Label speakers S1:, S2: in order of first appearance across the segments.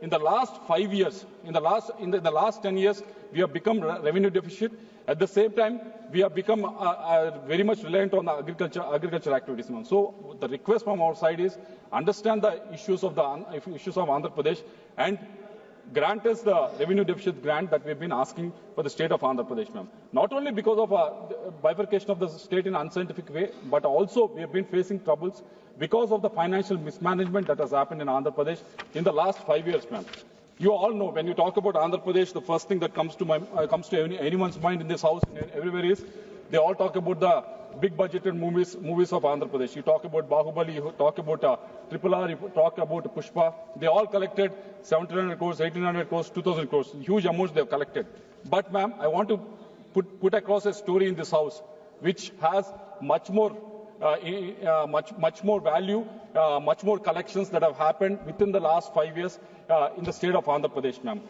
S1: in the last 5 years, in the last 10 years, we have become revenue deficit. At the same time, we have become very much reliant on the agriculture activities. So the request from our side is understand the issues of Andhra Pradesh and grant us the revenue deficit grant that we've been asking for the state of Andhra Pradesh, ma'am. Not only because of bifurcation of the state in an unscientific way, but also we have been facing troubles because of the financial mismanagement that has happened in Andhra Pradesh in the last 5 years, ma'am. You all know when you talk about Andhra Pradesh, the first thing that comes to anyone's mind in this house and everywhere is they all talk about the big budgeted movies of Andhra Pradesh. You talk about Bahubali, you talk about Triple R, you talk about Pushpa. They all collected 1,700 crores, 1,800 crores, 2,000 crores. Huge amounts they have collected. But ma'am, I want to put across a story in this house which has much more value, much more collections that have happened within the last 5 years in the state of Andhra Pradesh, ma'am.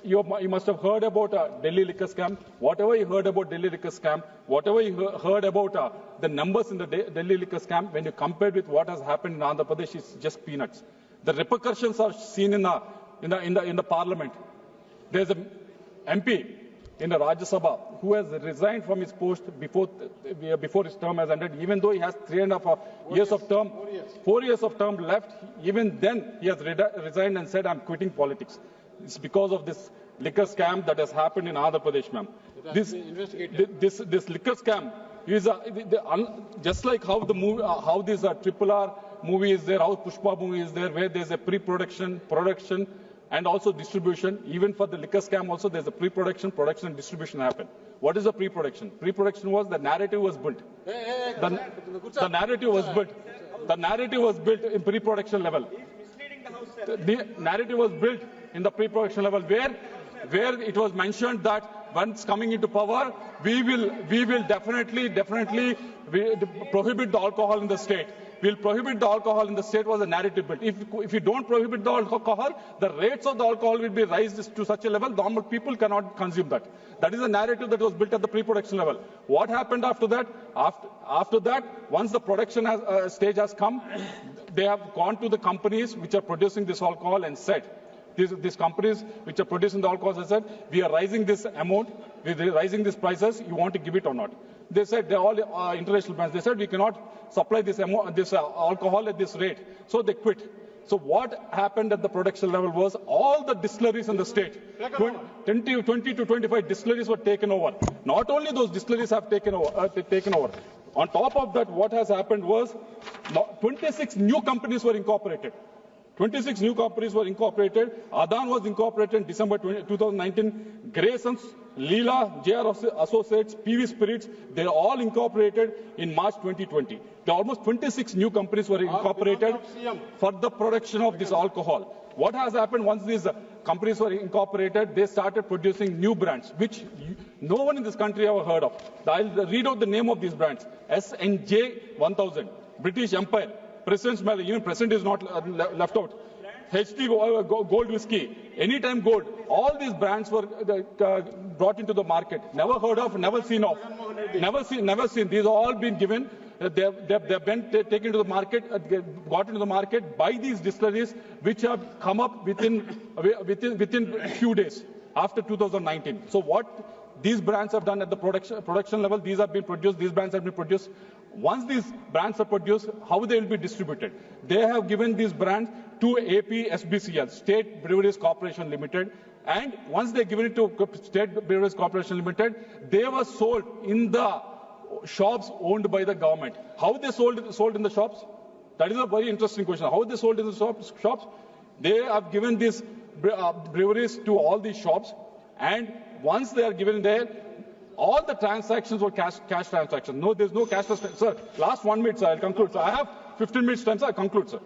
S1: You must have heard about Delhi liquor scam. Whatever you heard about Delhi liquor scam, whatever you heard about the numbers in the Delhi liquor scam, when you compare with what has happened in Andhra Pradesh, it's just peanuts. The repercussions are seen in the parliament. There's an MP in the Rajya Sabha who has resigned from his post before his term has ended, even though he has 3.5 years of term, 4 years of term left. Even then, he has resigned and said, "I'm quitting politics." It's because of this liquor scam that has happened in Andhra Pradesh, ma'am. This liquor scam is just like how the movie, how this Triple R movie is there, how Pushpa movie is there, where there's a pre-production, production, and also distribution. Even for the liquor scam also, there's a pre-production, production, and distribution happen. What is the pre-production? Pre-production was the narrative was built. The narrative was built. The narrative was built in pre-production level. The narrative was built in the pre-production level where it was mentioned that once coming into power, we will definitely prohibit the alcohol in the state. We'll prohibit the alcohol in the state was a narrative built. If you don't prohibit the alcohol, the rates of the alcohol will be raised to such a level normal people cannot consume that. That is a narrative that was built at the pre-production level. What happened after that? After that, once the production stage has come, they have gone to the companies which are producing this alcohol and said, these companies which are producing the alcohol said, we are raising this amount, we are raising these prices, you want to give it or not? They said, they're all international brands. They said, we cannot supply this alcohol at this rate. So they quit. So what happened at the production level was all the distilleries in the state, 20 to 25 distilleries were taken over. Not only those distilleries have taken over. On top of that, what has happened was 26 new companies were incorporated. 26 new companies were incorporated. Adan was incorporated in December 2019. Graysons, Leela, JR Associates, PV Spirits, they're all incorporated in March 2020. There are almost 26 new companies were incorporated for the production of this alcohol. What has happened once these companies were incorporated, they started producing new brands, which no one in this country ever heard of. I'll read out the name of these brands. SNJ 1000, British Empire, President's Medal, even President is not left out. HD Gold Whiskey, Anytime Gold, all these brands were brought into the market. Never heard of, never seen of. Never seen. These have all been given. They've been taken to the market, got into the market by these distilleries, which have come up within a few days after 2019. So what these brands have done at the production level, these brands have been produced. Once these brands are produced, how they will be distributed? They have given these brands to APSBCL, State Breweries Corporation Limited, and once they given it to State Breweries Corporation Limited, they were sold in the shops owned by the government. How they sold in the shops? That is a very interesting question. How they sold in the shops? They have given these breweries to all these shops, and once they are given there, all the transactions were cash transactions. No, there's no cash transaction. Sir, last 1 minute, sir, I'll conclude. So I have 15 minutes time, sir, I'll conclude, sir.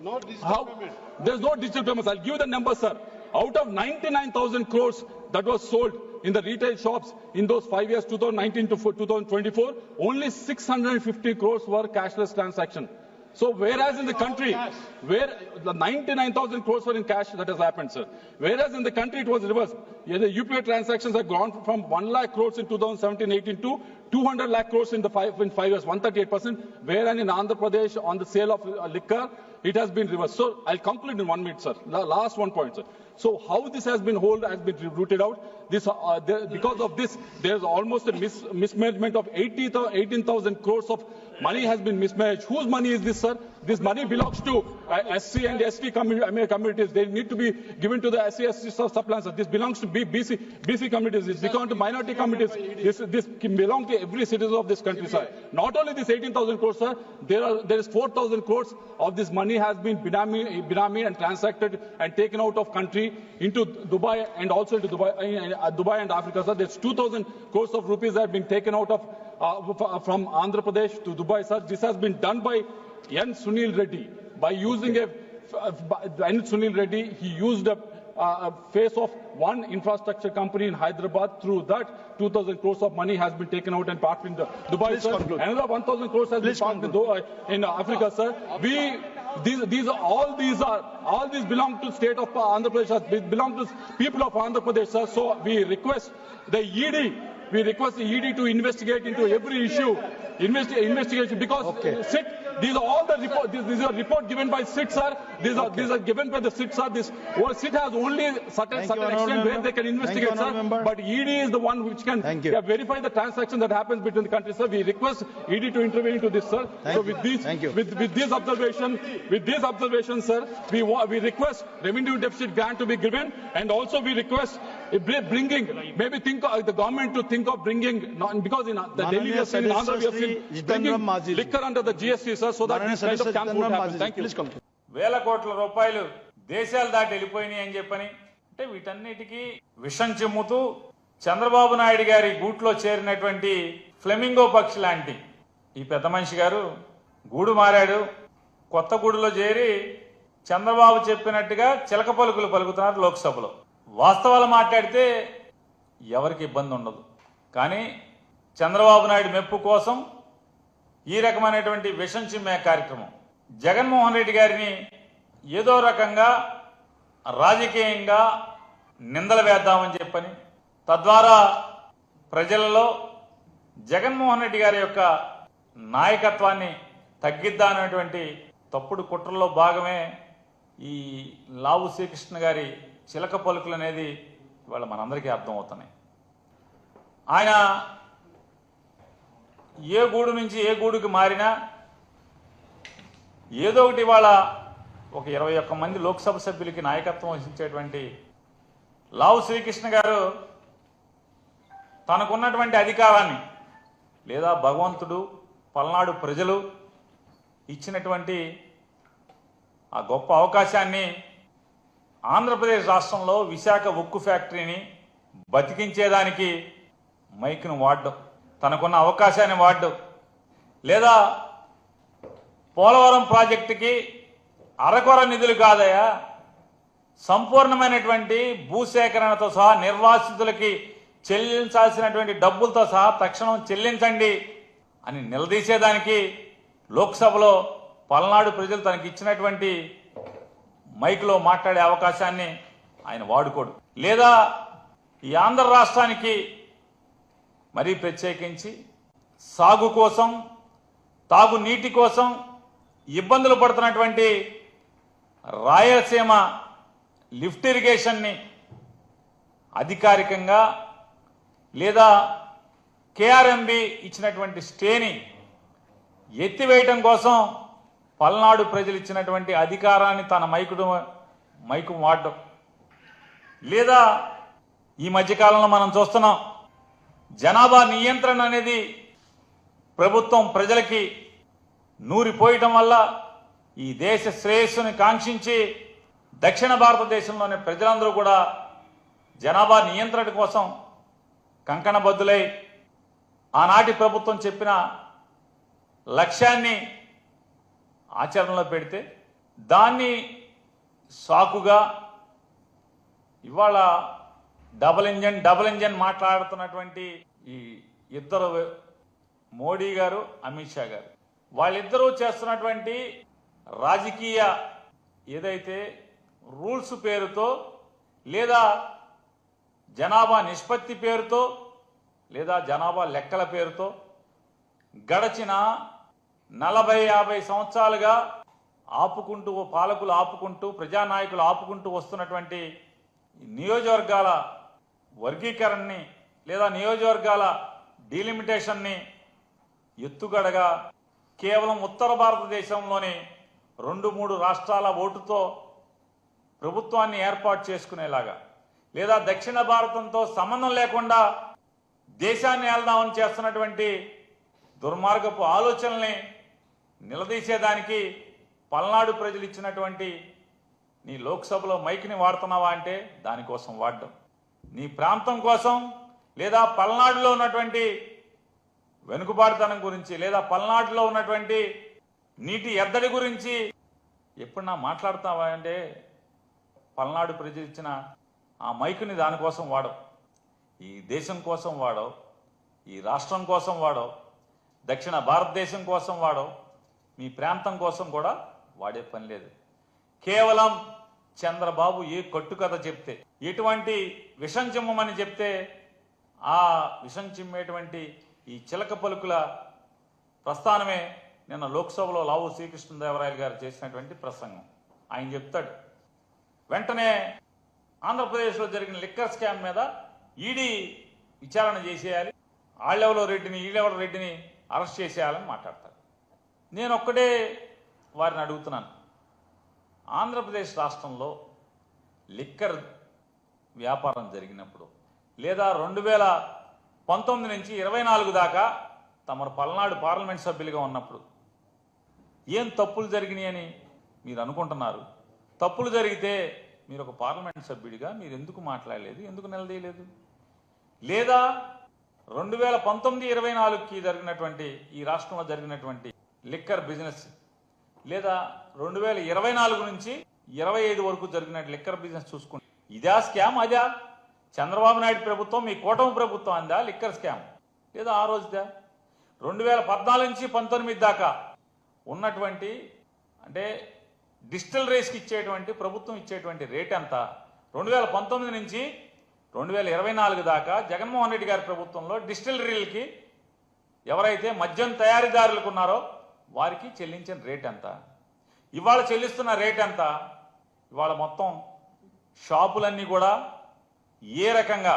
S2: No digital payment.
S1: There's no digital payments. I'll give you the number, sir. Out of 99,000 crores that was sold in the retail shops in those 5 years, 2019 to 2024, only 650 crores were cashless transactions. So whereas in the country, where the 99,000 crores were in cash, that has happened, sir. Whereas in the country it was reversed. The UPI transactions have gone from 1 lakh crores in 2017-18 to 200 lakh crores in 5 years, 138%, whereas in Andhra Pradesh on the sale of liquor, it has been reversed. So I'll conclude in 1 minute, sir. Last 1 point, sir. So how this has been rooted out? Because of this, there's almost a mismanagement of 18,000 crores of money has been mismanaged. Whose money is this, sir? This money belongs to SC and ST communities. They need to be given to the SC suppliers. This belongs to BC communities. This belongs to minority communities. This belongs to every citizen of this country, sir. Not only this 18,000 crores, sir. There is 4,000 crores of this money has been binami and transacted and taken out of country into Dubai and also into Dubai and Africa, sir. There's 2,000 crores of rupees that have been taken out of from Andhra Pradesh to Dubai, sir. This has been done by N. Sunil Reddy. By using N. Sunil Reddy, he used a face of one infrastructure company in Hyderabad. Through that, 2,000 crores of money has been taken out and parked in Dubai, sir. Another 1,000 crores has been parked in Africa, sir. All these belong to state of Andhra Pradesh, belong to people of Andhra Pradesh, sir. So we request the ED. We request the ED to investigate into every issue, investigation, because SIT, these are all the report. These are report given by SIT, sir. These are given by the SIT, sir. SIT has only certain extent where they can investigate, sir. But ED is the one which can verify the transaction that happens between the countries, sir. We request ED to intervene into this, sir. So with this observation, sir, we request revenue deficit grant to be given, and also we request the government to think of bringing, because in the Delhi we have seen, in Andhra we have seen bringing liquor under the GST, sir, so that this kind of camp would happen. Thank you.
S2: వేల కోట్ల రూపాయలు దేశాలు దాటి వెళ్ళిపోయినాయి అని చెప్పని అంటే వీటన్నిటికీ విషం చిమ్ముతూ చంద్రబాబు నాయుడు గారి గూట్లో చేరినటువంటి ఫ్లెమింగో పక్షి లాంటి ఈ పెద్ద మనిషి గారు గూడు మారాడు. కొత్త గూడులో చేరి చంద్రబాబు చెప్పినట్టుగా చిలక పలుకులు పలుకుతున్నారు లోక్సభలో. వాస్తవాలు మాట్లాడితే ఎవరికి ఇబ్బంది ఉండదు, కానీ చంద్రబాబు నాయుడు మెప్పు కోసం ఈ రకమైనటువంటి విషం చిమ్మే కార్యక్రమం, జగన్మోహన్ రెడ్డి గారిని ఏదో రకంగా రాజకీయంగా నిందలు వేద్దామని చెప్పని, తద్వారా ప్రజలలో జగన్మోహన్ రెడ్డి గారి యొక్క నాయకత్వాన్ని తగ్గిద్దామనేటువంటి తప్పుడు కుట్రల్లో భాగమే ఈ లావు శ్రీకృష్ణ గారి చిలక పలుకులు అనేది ఇవాళ మనందరికీ అర్థమవుతున్నాయి. ఆయన ఏ గూడు నుంచి ఏ గూడుకి మారినా ఏదో ఒకటి ఇవాళ ఒక 21 మంది లోక్సభ సభ్యులకి నాయకత్వం వహించేటువంటి లావు శ్రీకృష్ణ గారు తనకున్నటువంటి అధికారాన్ని లేదా భగవంతుడు పల్నాడు ప్రజలు ఇచ్చినటువంటి ఆ గొప్ప అవకాశాన్ని ఆంధ్రప్రదేశ్ రాష్ట్రంలో విశాఖ ఉక్కు ఫ్యాక్టరీని బతికించేదానికి మైక్ను వాడడం, తనకున్న అవకాశాన్ని వాడడం, లేదా పోలవరం ప్రాజెక్టుకి అరకొర నిధులు కాదయా, సంపూర్ణమైనటువంటి భూసేకరణతో సహా నిర్వాసితులకి చెల్లించాల్సినటువంటి డబ్బులతో సహా తక్షణం చెల్లించండి అని నిలదీసేదానికి లోక్సభలో పల్నాడు ప్రజలు తనకి ఇచ్చినటువంటి మైక్లో మాట్లాడే అవకాశాన్ని ఆయన వాడుకోడు. లేదా ఈ ఆంధ్ర రాష్ట్రానికి మరీ ప్రత్యేకించి సాగు కోసం, తాగునీటి కోసం ఇబ్బందులు పడుతున్నటువంటి రాయలసీమ లిఫ్ట్ ఇరిగేషన్ని అధికారికంగా లేదా కేఆర్ఎంబి ఇచ్చినటువంటి స్టేని ఎత్తివేయటం కోసం పల్నాడు ప్రజలు ఇచ్చినటువంటి అధికారాన్ని తన మైకు వాడడం, లేదా ఈ మధ్యకాలంలో మనం చూస్తున్నాం జనాభా నియంత్రణ అనేది ప్రభుత్వం ప్రజలకి నూరిపోయటం వల్ల ఈ దేశ శ్రేయస్సుని కాంక్షించి దక్షిణ భారతదేశంలోని ప్రజలందరూ కూడా జనాభా నియంత్రణ కోసం కంకణబద్దులై ఆనాటి ప్రభుత్వం చెప్పిన లక్ష్యాన్ని ఆచరణలో పెడితే దాన్ని సాకుగా ఇవాళ డబుల్ ఇంజన్ మాట్లాడుతున్నటువంటి ఈ ఇద్దరు, మోడీ గారు, అమిత్ షా గారు, వాళ్ళిద్దరూ చేస్తున్నటువంటి రాజకీయ ఏదైతే రూల్స్ పేరుతో లేదా జనాభా నిష్పత్తి పేరుతో లేదా జనాభా లెక్కల పేరుతో గడచిన 40-50 సంవత్సరాలుగా ఆపుకుంటూ పాలకులు ఆపుకుంటూ ప్రజానాయకులు ఆపుకుంటూ వస్తున్నటువంటి నియోజకవర్గాల వర్గీకరణని లేదా నియోజకవర్గాల డీలిమిటేషన్ని ఎత్తుగడగా కేవలం ఉత్తర భారతదేశంలోని 2-3 రాష్ట్రాల ఓటుతో ప్రభుత్వాన్ని ఏర్పాటు చేసుకునేలాగా లేదా దక్షిణ భారతంతో సంబంధం లేకుండా దేశాన్ని ఏల్దామని చేస్తున్నటువంటి దుర్మార్గపు ఆలోచనల్ని నిలదీసేదానికి పల్నాడు ప్రజలు ఇచ్చినటువంటి నీ లోక్సభలో మైక్ని వాడుతున్నావా అంటే దానికోసం వాడడం, నీ ప్రాంతం కోసం లేదా పల్నాడులో ఉన్నటువంటి వెనుకబాటుతనం గురించి లేదా పల్నాడులో ఉన్నటువంటి నీటి ఎద్దడి గురించి ఎప్పుడన్నా మాట్లాడతావా అంటే పల్నాడు ప్రజలు ఇచ్చిన ఆ మైకుని దానికోసం వాడవు. ఈ దేశం కోసం వాడవు, ఈ రాష్ట్రం కోసం వాడవు, దక్షిణ భారతదేశం కోసం వాడవు, మీ ప్రాంతం కోసం కూడా వాడే పని లేదు. కేవలం చంద్రబాబు ఏ కట్టుకథ చెప్తే, ఎటువంటి విషం చిమ్మమని చెప్తే ఆ విషం చిమ్మేటువంటి ఈ చిలక పలుకుల ప్రస్థానమే నిన్న లోక్సభలో లావు శ్రీకృష్ణదేవరాయలు గారు చేసినటువంటి ప్రసంగం. ఆయన చెప్తాడు వెంటనే ఆంధ్రప్రదేశ్లో జరిగిన లిక్కర్ స్కామ్ మీద ఈడీ విచారణ చేసేయాలి, ఆళ్ళెవలో రెడ్డిని ఈళ్ళెవల రెడ్డిని అరెస్ట్ చేసేయాలని మాట్లాడతాడు. నేను ఒక్కడే వారిని అడుగుతున్నాను, ఆంధ్రప్రదేశ్ రాష్ట్రంలో లిక్కర్ వ్యాపారం జరిగినప్పుడు లేదా 2019 నుంచి 24 దాకా తమరు పల్నాడు పార్లమెంట్ సభ్యులుగా ఉన్నప్పుడు ఏం తప్పులు జరిగినాయని మీరు అనుకుంటున్నారు? తప్పులు జరిగితే మీరు ఒక పార్లమెంట్ సభ్యుడిగా మీరు ఎందుకు మాట్లాడలేదు, ఎందుకు నిలదీయలేదు? లేదా 2019-24కి జరిగినటువంటి ఈ రాష్ట్రంలో జరిగినటువంటి లిక్కర్ బిజినెస్ లేదా 2024 నుంచి 25 వరకు జరిగిన లిక్కర్ బిజినెస్ చూసుకుంటే ఇదా స్కామ్? అదా చంద్రబాబు నాయుడు ప్రభుత్వం మీ కూటమి ప్రభుత్వం అందా లిక్కర్ స్కామ్? లేదా ఆ రోజుదా? 2014 నుంచి 19 దాకా ఉన్నటువంటి అంటే డిస్టిలరీస్కి ఇచ్చేటువంటి ప్రభుత్వం ఇచ్చేటువంటి రేట్ ఎంత? 2019 నుంచి 2024 దాకా జగన్మోహన్ రెడ్డి గారి ప్రభుత్వంలో డిస్టిలరీలకి ఎవరైతే మద్యం తయారీదారులకు ఉన్నారో వారికి చెల్లించిన రేట్ ఎంత? ఇవాళ చెల్లిస్తున్న రేట్ ఎంత? ఇవాళ మొత్తం షాపులన్నీ కూడా ఏ రకంగా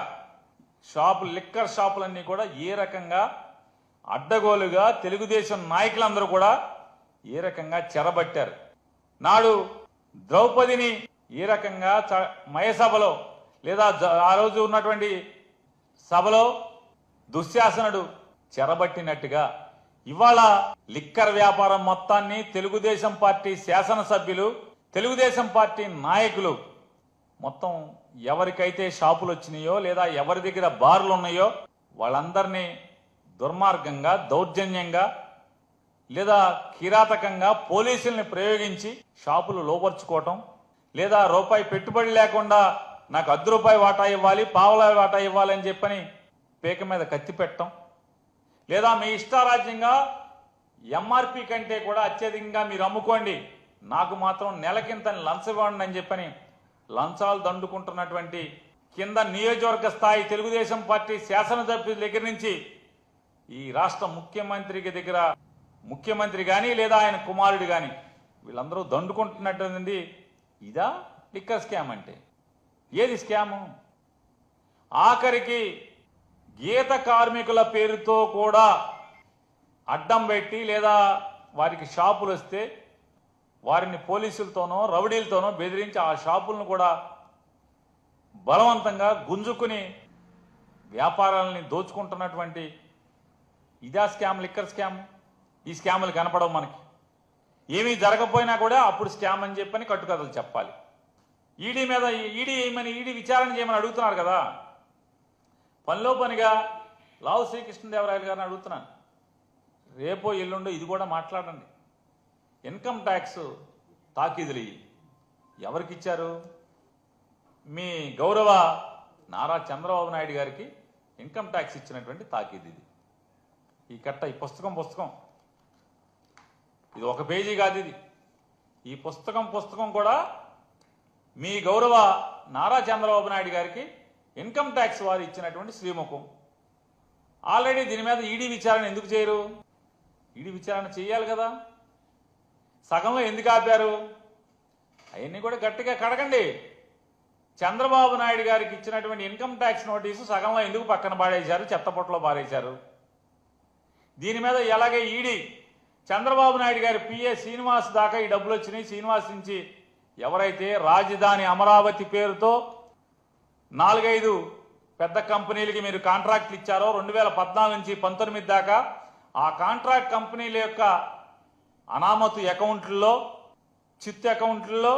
S2: లిక్కర్ షాపులన్నీ కూడా ఏ రకంగా అడ్డగోలుగా తెలుగుదేశం నాయకులందరూ కూడా ఏ రకంగా చెరబట్టారు. నాడు ద్రౌపదిని ఏ రకంగా మయసభలో లేదా ఆ రోజు ఉన్నటువంటి సభలో దుశ్శాసనుడు చెరబట్టినట్టుగా ఇవాళ లిక్కర్ వ్యాపారం మొత్తాన్ని తెలుగుదేశం పార్టీ శాసనసభ్యులు, తెలుగుదేశం పార్టీ నాయకులు మొత్తం ఎవరికైతే షాపులు వచ్చినాయో లేదా ఎవరి దగ్గర బార్లు ఉన్నాయో వాళ్ళందరినీ దుర్మార్గంగా, దౌర్జన్యంగా లేదా కిరాతకంగా పోలీసుల్ని ప్రయోగించి షాపులు లోపరుచుకోవటం లేదా రూపాయి పెట్టుబడి లేకుండా నాకు ₹10 వాటా ఇవ్వాలి, పావలా వాటా ఇవ్వాలని చెప్పని పేక మీద కత్తి పెట్టడం లేదా మీ ఇష్టారాజ్యంగా ఎంఆర్పి కంటే కూడా అత్యధికంగా మీరు అమ్ముకోండి, నాకు మాత్రం నెలకింతని లంచం ఇవ్వండి అని చెప్పని లంచాలు దండుకుంటున్నటువంటి కింద నియోజకవర్గ స్థాయి తెలుగుదేశం పార్టీ శాసనసభ్యుల దగ్గర నుంచి ఈ రాష్ట్ర ముఖ్యమంత్రి కానీ లేదా ఆయన కుమారుడు కానీ వీళ్ళందరూ దండుకుంటున్నటువంటి ఇదా లిక్కర్ స్కామ్ అంటే? ఏది స్కాము? ఆఖరికి గీత కార్మికుల పేరుతో కూడా అడ్డం పెట్టి లేదా వారికి షాపులు వస్తే వారిని పోలీసులతోనో రౌడీలతోనో బెదిరించి ఆ షాపులను కూడా బలవంతంగా గుంజుకుని వ్యాపారాలని దోచుకుంటున్నటువంటి ఇదా స్కామ్, లిక్కర్ స్కామ్? ఈ స్కాములు కనపడవు మనకి. ఏమీ జరగకపోయినా కూడా అప్పుడు స్కామ్ అని చెప్పని కట్టుకథలు చెప్పాలి. ఈడీ మీద ఈడీ విచారణ చేయమని అడుగుతున్నారు కదా. పనిలో పనిగా లావు శ్రీకృష్ణదేవరాయలు గారిని అడుగుతున్నాను, రేపో ఎల్లుండో ఇది కూడా మాట్లాడండి. ఇన్కమ్ ట్యాక్స్ తాకీదులు ఎవరికి ఇచ్చారు? మీ గౌరవ నారా చంద్రబాబు నాయుడు గారికి ఇన్కమ్ ట్యాక్స్ ఇచ్చినటువంటి తాకీదు ఇది. ఈ కట్ట, ఈ పుస్తకం ఇది ఒక పేజీ కాదు. ఇది ఈ పుస్తకం కూడా మీ గౌరవ నారా చంద్రబాబు నాయుడు గారికి ఇన్కమ్ ట్యాక్స్ వారు ఇచ్చినటువంటి శ్రీముఖం. ఆల్రెడీ దీని మీద ఈడీ విచారణ ఎందుకు చేయరు? ఈడీ విచారణ చేయాలి కదా. సగంలో ఎందుకు ఆపారు? అవన్నీ కూడా గట్టిగా కడగండి. చంద్రబాబు నాయుడు గారికి ఇచ్చినటువంటి ఇన్కమ్ ట్యాక్స్ నోటీసు సగంలో ఎందుకు పక్కన పాడేశారు, చెత్తపొట్టలో పారేశారు? దీని మీద ఎలాగే ఈడీ చంద్రబాబు నాయుడు గారి పిఏ శ్రీనివాస్ దాకా ఈ డబ్బులు వచ్చినాయి. శ్రీనివాస్ నుంచి ఎవరైతే రాజధాని అమరావతి పేరుతో 4-5 పెద్ద కంపెనీలకి మీరు కాంట్రాక్ట్లు ఇచ్చారో 2014 నుంచి 19 దాకా, ఆ కాంట్రాక్ట్ కంపెనీల యొక్క అనామతు అకౌంట్లలో, చిత్తు అకౌంట్లలో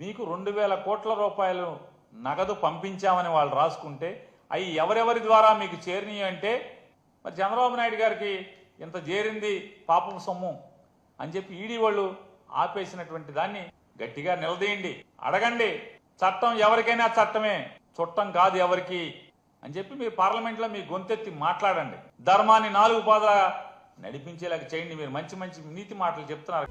S2: మీకు 2,000 కోట్ల రూపాయలు నగదు పంపించామని వాళ్ళు రాసుకుంటే అవి ఎవరెవరి ద్వారా మీకు చేరినాయి అంటే మరి చంద్రబాబు నాయుడు గారికి ఇంత చేరింది పాపం సొమ్ము అని చెప్పి ఈడీ వాళ్ళు ఆపేసినటువంటి దాన్ని గట్టిగా నిలదీయండి, అడగండి. చట్టం ఎవరికైనా చట్టమే, చుట్టం కాదు ఎవరికి అని చెప్పి మీరు పార్లమెంట్లో మీ గొంతెత్తి మాట్లాడండి. ధర్మాన్ని 4 పాదాల నడిపించేలాగా చేయండి. మీరు మంచి మంచి నీతి మాటలు చెప్తున్నారు.